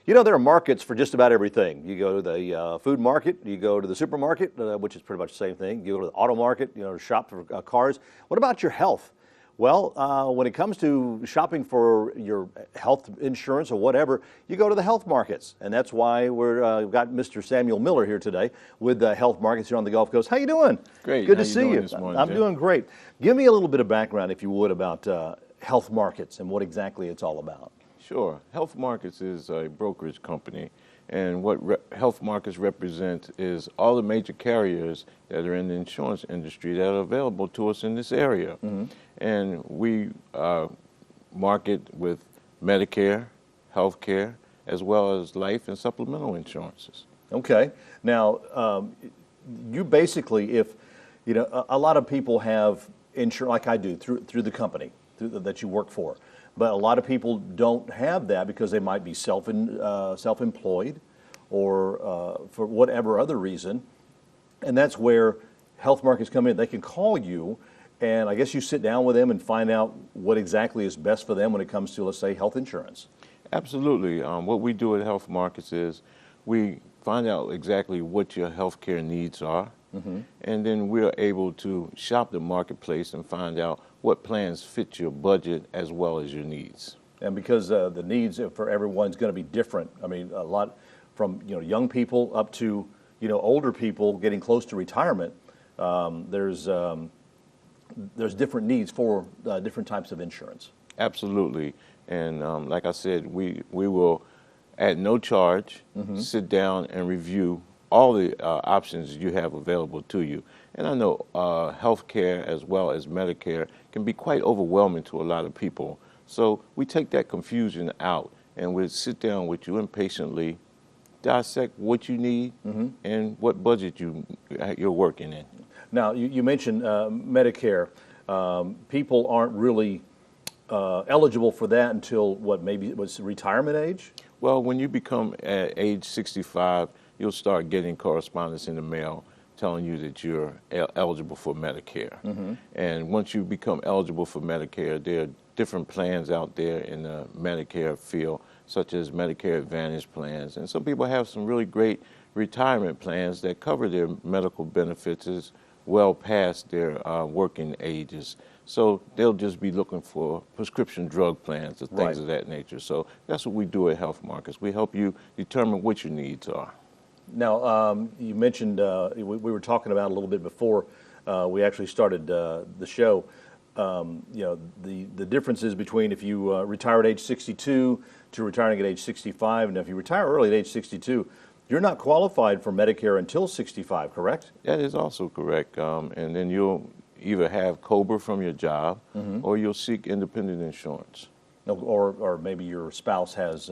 You know, there are markets for just about everything. You go to the food market, you go to the supermarket, which is pretty much the same thing. You go to the auto market, you know, to shop for cars. What about your health? Well, when it comes to shopping for your health insurance or whatever, you go to the health markets. And that's why we've got Mr. Samuel Miller here today with the health markets here on the Gulf Coast. How you doing? Great. Good How to you see doing you. this morning, I'm Jim? doing great. Give me a little bit of background, if you would, about health markets and what exactly it's all about. Sure. Health Markets is a brokerage company, and what Health Markets represents is all the major carriers that are in the insurance industry that are available to us in this area. And we market with Medicare, healthcare, as well as life and supplemental insurances. Okay. Now, you basically, if, you know, a lot of people have insurance, like I do, through the company that you work for. But a lot of people don't have that because they might be self-employed or for whatever other reason. And that's where health markets come in. They can call you, and I guess you sit down with them and find out what exactly is best for them when it comes to, let's say, health insurance. Absolutely. What we do at Health Markets is we find out exactly what your healthcare needs are, and then we're able to shop the marketplace and find out what plans fit your budget as well as your needs. And because the needs for everyone's going to be different. I mean, a lot from, you know, young people up to, you know, older people getting close to retirement. There's different needs for different types of insurance. Absolutely. And like I said, we will, at no charge, sit down and review all the options you have available to you. And I know healthcare as well as Medicare can be quite overwhelming to a lot of people. So we take that confusion out and we'll sit down with you and patiently dissect what you need and what budget you're working in. Now, you mentioned Medicare. People aren't really eligible for that until what, maybe it was retirement age? Well, when you become at age 65, you'll start getting correspondence in the mail telling you that you're eligible for Medicare. And once you become eligible for Medicare, there are different plans out there in the Medicare field, such as Medicare Advantage plans. And some people have some really great retirement plans that cover their medical benefits as well past their working ages. So they'll just be looking for prescription drug plans or things of that nature. So that's what we do at Health Markets. We help you determine what your needs are. Now, you mentioned, we were talking about a little bit before we actually started the show, you know, the differences between if you retire at age 62 to retiring at age 65. And if you retire early at age 62, you're not qualified for Medicare until 65, correct? That is also correct. And then you'll either have COBRA from your job or you'll seek independent insurance. Or maybe your spouse has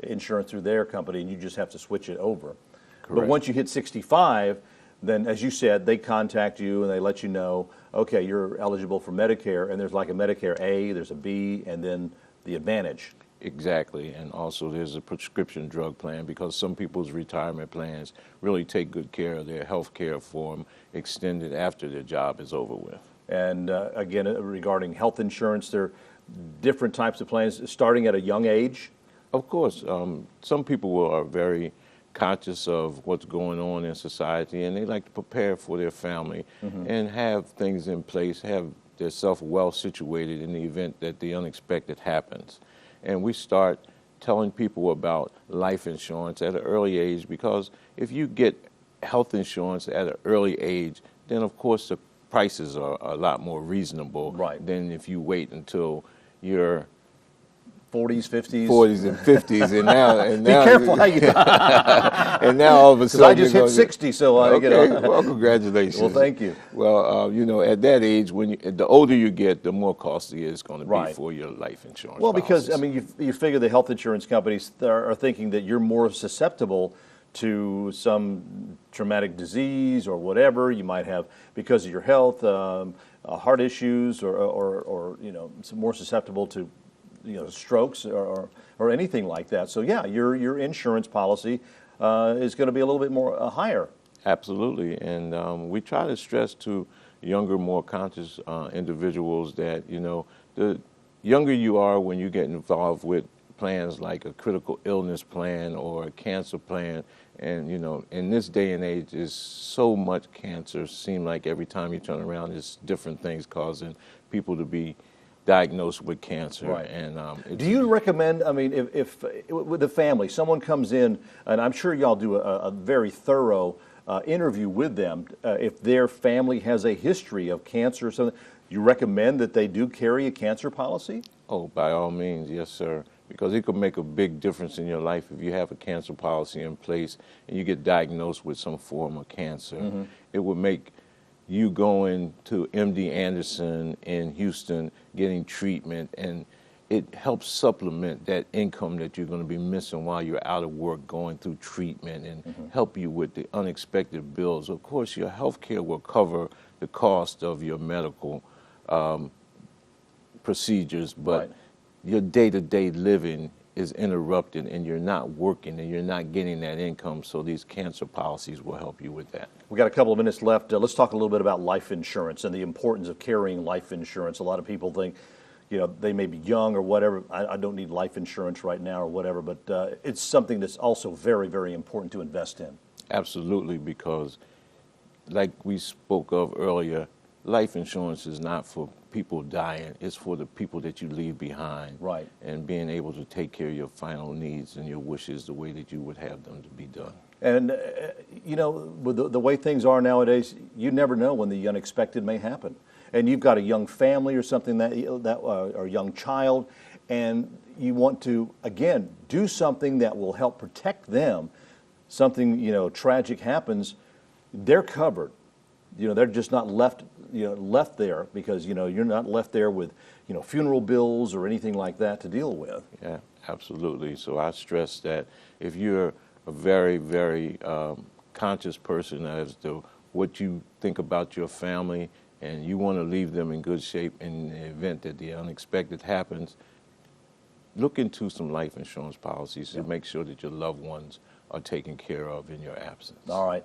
insurance through their company and you just have to switch it over. Correct. But once you hit 65, then as you said, they contact you and they let you know, okay, you're eligible for Medicare, and there's like a Medicare A, there's a B, and then the Advantage. Exactly, and also there's a prescription drug plan because some people's retirement plans really take good care of their health care for them extended after their job is over with. And again, regarding health insurance, there are different types of plans starting at a young age. Of course, some people are very conscious of what's going on in society, and they like to prepare for their family and have things in place, have their self well situated in the event that the unexpected happens. And we start telling people about life insurance at an early age, because if you get health insurance at an early age, then of course the prices are a lot more reasonable than if you wait until you're 40s, 50s. 40s and 50s, and now be careful how you and now all of a sudden I just hit 60, so okay. Well, congratulations. Well, thank you. Well, you know, at that age, the older you get, the more costly it's going to be for your life insurance. Well, because policies. I mean, you figure the health insurance companies are thinking that you're more susceptible to some traumatic disease or whatever you might have because of your health, heart issues, or you know, more susceptible to, you know, strokes or anything like that. So yeah, your insurance policy is going to be a little bit more higher. Absolutely, and we try to stress to younger, more conscious individuals that, you know, the younger you are when you get involved with plans like a critical illness plan or a cancer plan. And, you know, in this day and age, there's so much cancer. Seem like every time you turn around, there's different things causing people to be diagnosed with cancer. Right. And do you recommend, I mean, if with the family, someone comes in, and I'm sure y'all do a very thorough interview with them, if their family has a history of cancer or something, you recommend that they do carry a cancer policy? Oh, by all means, yes, sir. Because it could make a big difference in your life if you have a cancer policy in place and you get diagnosed with some form of cancer. It would make you going to MD Anderson in Houston, getting treatment, and it helps supplement that income that you're going to be missing while you're out of work going through treatment and help you with the unexpected bills. Of course, your health care will cover the cost of your medical procedures, but your day-to-day living is interrupted and you're not working and you're not getting that income, so these cancer policies will help you with that. We got a couple of minutes left. Let's talk a little bit about life insurance and the importance of carrying life insurance. A lot of people think, you know, they may be young or whatever, I don't need life insurance right now or whatever, but it's something that's also very, very important to invest in. Absolutely, because like we spoke of earlier, life insurance is not for people dying, it's for the people that you leave behind. Right. And being able to take care of your final needs and your wishes the way that you would have them to be done. And, you know, with the way things are nowadays, you never know when the unexpected may happen. And you've got a young family or something or a young child, and you want to, again, do something that will help protect them. Something, you know, tragic happens, they're covered. You know, they're just not left there because, you know, you're not left there with, you know, funeral bills or anything like that to deal with. Yeah, absolutely. So I stress that if you're a very, very conscious person as to what you think about your family and you want to leave them in good shape in the event that the unexpected happens, look into some life insurance policies to make sure that your loved ones are taken care of in your absence. All right.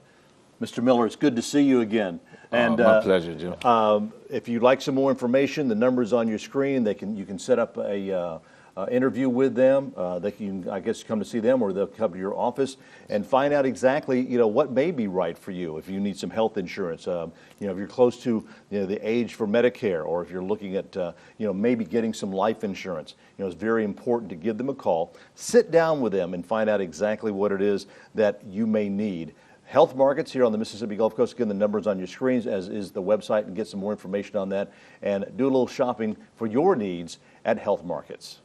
Mr. Miller, it's good to see you again. And my pleasure, Joe. If you'd like some more information, the number's on your screen. You can set up a interview with them. They can, I guess, come to see them, or they'll come to your office and find out exactly, you know, what may be right for you. If you need some health insurance, you know, if you're close to, you know, the age for Medicare, or if you're looking at, you know, maybe getting some life insurance. You know, it's very important to give them a call, sit down with them, and find out exactly what it is that you may need. Health Markets here on the Mississippi Gulf Coast. Again, the number's on your screens, as is the website, and get some more information on that and do a little shopping for your needs at Health Markets.